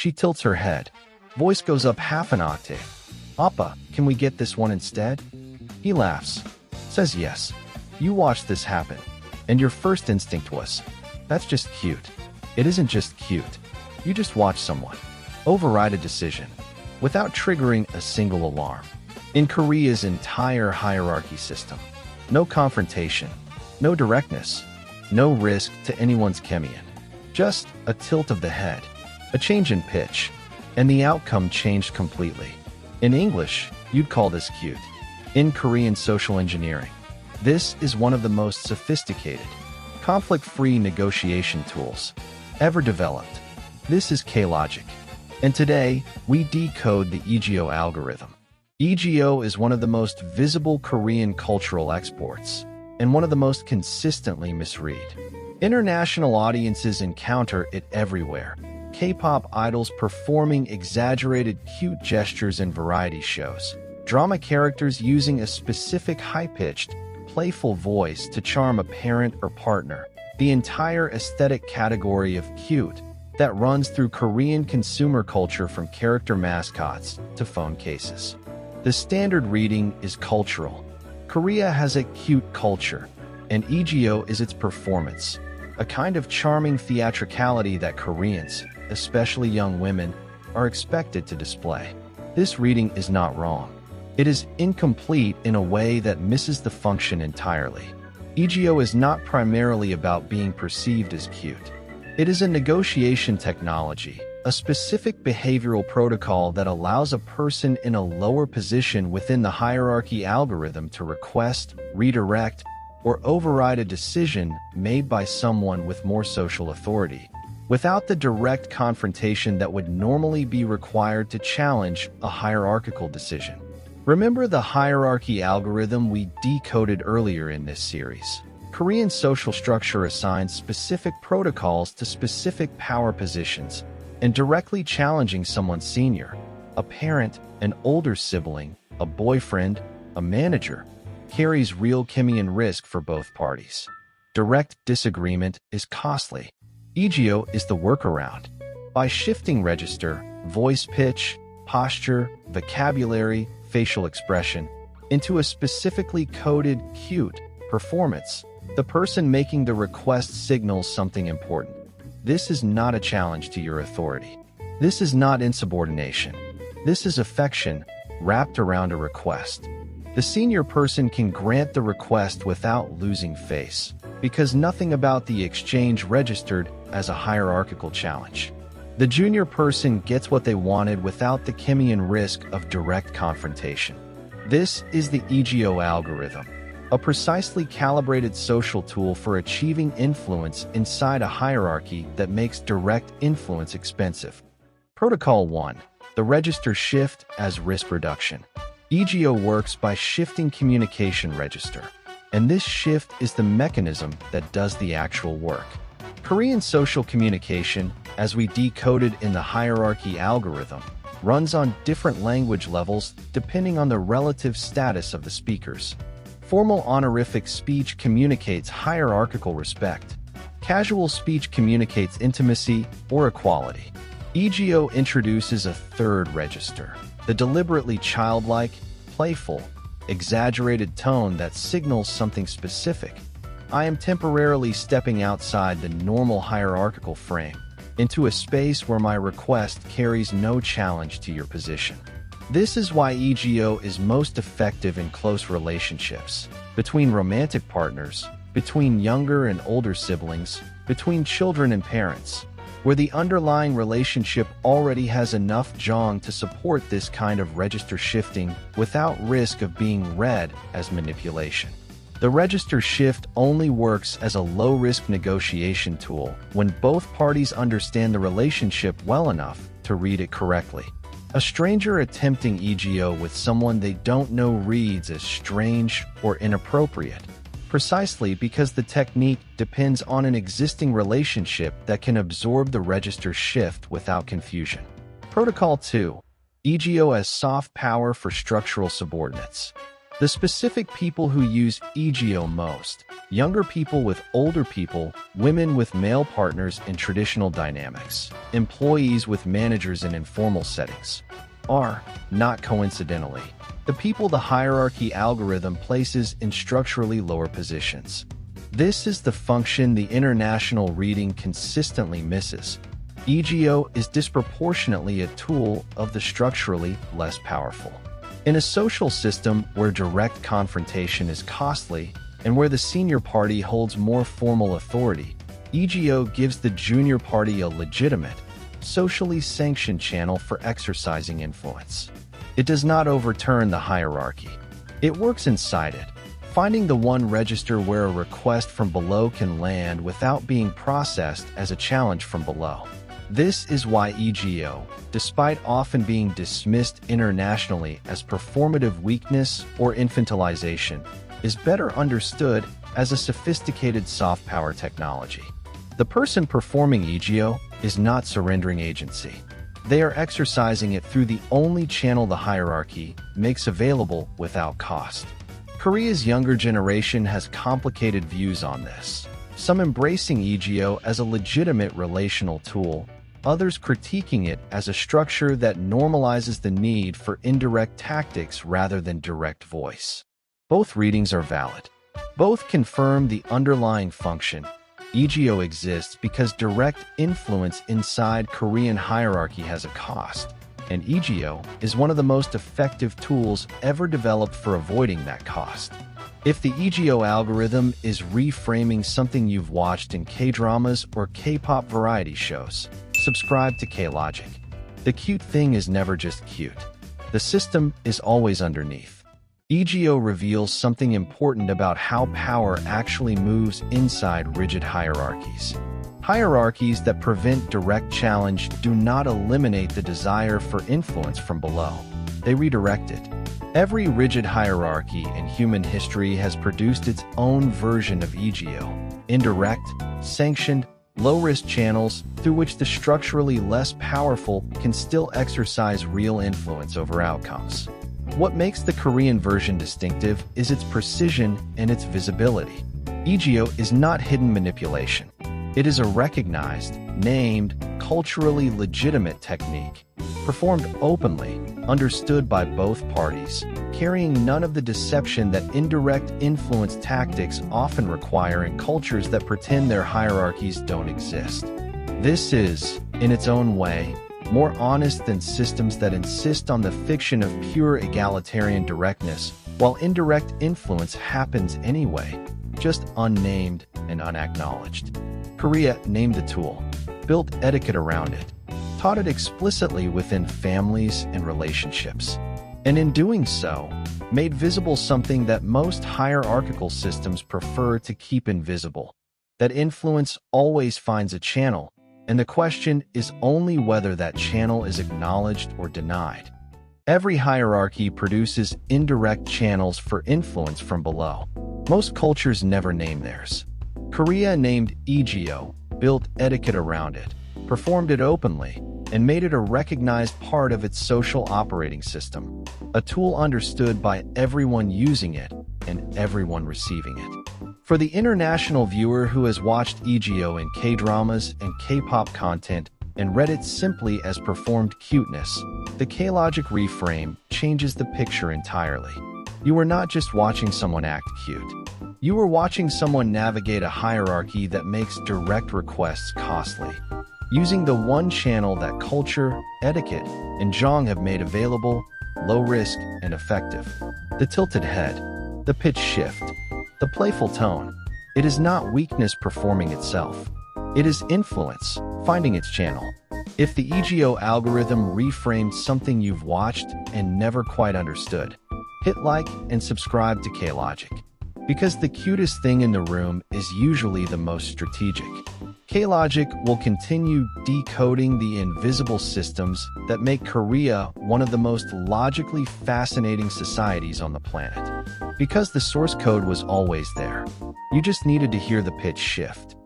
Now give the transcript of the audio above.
She tilts her head. Voice goes up half an octave. Appa, can we get this one instead? He laughs. Says yes. You watch this happen. And your first instinct was, that's just cute. It isn't just cute. You just watch someone override a decision without triggering a single alarm. In Korea's entire hierarchy system, no confrontation, no directness, no risk to anyone's chemian. Just a tilt of the head, a change in pitch, and the outcome changed completely. In English, you'd call this cute. In Korean social engineering, this is one of the most sophisticated, conflict-free negotiation tools ever developed. This is K-logic. And today, we decode the Aegyo algorithm. Aegyo is one of the most visible Korean cultural exports, and one of the most consistently misread. International audiences encounter it everywhere. K-pop idols performing exaggerated cute gestures in variety shows. Drama characters using a specific high-pitched, playful voice to charm a parent or partner. The entire aesthetic category of cute that runs through Korean consumer culture, from character mascots to phone cases. The standard reading is cultural. Korea has a cute culture, and Aegyo is its performance, a kind of charming theatricality that Koreans, especially young women, are expected to display. This reading is not wrong. It is incomplete in a way that misses the function entirely. Aegyo is not primarily about being perceived as cute. It is a negotiation technology, a specific behavioral protocol that allows a person in a lower position within the hierarchy algorithm to request, redirect, or override a decision made by someone with more social authority, without the direct confrontation that would normally be required to challenge a hierarchical decision. Remember the hierarchy algorithm we decoded earlier in this series? Korean social structure assigns specific protocols to specific power positions, and directly challenging someone senior, a parent, an older sibling, a boyfriend, a manager, carries real chemian risk for both parties. Direct disagreement is costly. Aegyo is the workaround. By shifting register, voice pitch, posture, vocabulary, facial expression into a specifically coded, cute performance, the person making the request signals something important. This is not a challenge to your authority. This is not insubordination. This is affection wrapped around a request. The senior person can grant the request without losing face, because nothing about the exchange registered as a hierarchical challenge. The junior person gets what they wanted without the chemian risk of direct confrontation. This is the Aegyo algorithm, a precisely calibrated social tool for achieving influence inside a hierarchy that makes direct influence expensive. Protocol 1. The register shift as risk reduction. Aegyo works by shifting communication register, and this shift is the mechanism that does the actual work. Korean social communication, as we decoded in the hierarchy algorithm, runs on different language levels depending on the relative status of the speakers. Formal honorific speech communicates hierarchical respect. Casual speech communicates intimacy or equality. Aegyo introduces a third register, the deliberately childlike, playful, exaggerated tone that signals something specific. I am temporarily stepping outside the normal hierarchical frame, into a space where my request carries no challenge to your position. This is why Aegyo is most effective in close relationships, between romantic partners, between younger and older siblings, between children and parents, where the underlying relationship already has enough jong to support this kind of register shifting without risk of being read as manipulation. The register shift only works as a low-risk negotiation tool when both parties understand the relationship well enough to read it correctly. A stranger attempting Aegyo with someone they don't know reads as strange or inappropriate, precisely because the technique depends on an existing relationship that can absorb the register shift without confusion. Protocol 2. Aegyo as soft power for structural subordinates. The specific people who use Aegyo most: younger people with older people, women with male partners in traditional dynamics, employees with managers in informal settings, are, not coincidentally, the people the hierarchy algorithm places in structurally lower positions. This is the function the international reading consistently misses. Aegyo is disproportionately a tool of the structurally less powerful. In a social system where direct confrontation is costly and where the senior party holds more formal authority, Aegyo gives the junior party a legitimate, socially sanctioned channel for exercising influence. It does not overturn the hierarchy. It works inside it, finding the one register where a request from below can land without being processed as a challenge from below. This is why Aegyo, despite often being dismissed internationally as performative weakness or infantilization, is better understood as a sophisticated soft power technology. The person performing Aegyo is not surrendering agency. They are exercising it through the only channel the hierarchy makes available without cost. Korea's younger generation has complicated views on this, some embracing Aegyo as a legitimate relational tool, others critiquing it as a structure that normalizes the need for indirect tactics rather than direct voice. Both readings are valid. Both confirm the underlying function. Aegyo exists because direct influence inside Korean hierarchy has a cost, and Aegyo is one of the most effective tools ever developed for avoiding that cost. If the Aegyo algorithm is reframing something you've watched in K-dramas or K-pop variety shows, subscribe to K-Logic. The cute thing is never just cute. The system is always underneath. Aegyo reveals something important about how power actually moves inside rigid hierarchies. Hierarchies that prevent direct challenge do not eliminate the desire for influence from below. They redirect it. Every rigid hierarchy in human history has produced its own version of Aegyo: indirect, sanctioned, low-risk channels through which the structurally less powerful can still exercise real influence over outcomes. What makes the Korean version distinctive is its precision and its visibility. Aegyo is not hidden manipulation. It is a recognized, named, culturally legitimate technique, performed openly, understood by both parties, carrying none of the deception that indirect influence tactics often require in cultures that pretend their hierarchies don't exist. This is, in its own way, more honest than systems that insist on the fiction of pure egalitarian directness, while indirect influence happens anyway, just unnamed and unacknowledged. Korea named the tool, built etiquette around it, taught it explicitly within families and relationships, and in doing so, made visible something that most hierarchical systems prefer to keep invisible: that influence always finds a channel, and the question is only whether that channel is acknowledged or denied. Every hierarchy produces indirect channels for influence from below. Most cultures never name theirs. Korea named Aegyo, built etiquette around it, performed it openly, and made it a recognized part of its social operating system, a tool understood by everyone using it and everyone receiving it. For the international viewer who has watched Aegyo in K-dramas and K-pop content and read it simply as performed cuteness, the K-Logic reframe changes the picture entirely. You are not just watching someone act cute. You are watching someone navigate a hierarchy that makes direct requests costly, using the one channel that culture, etiquette, and Jong have made available, low risk and effective. The tilted head, the pitch shift, the playful tone. It is not weakness performing itself. It is influence, finding its channel. If the Aegyo algorithm reframed something you've watched and never quite understood, hit like and subscribe to K-Logic. Because the cutest thing in the room is usually the most strategic. K-Logic will continue decoding the invisible systems that make Korea one of the most logically fascinating societies on the planet. Because the source code was always there. You just needed to hear the pitch shift.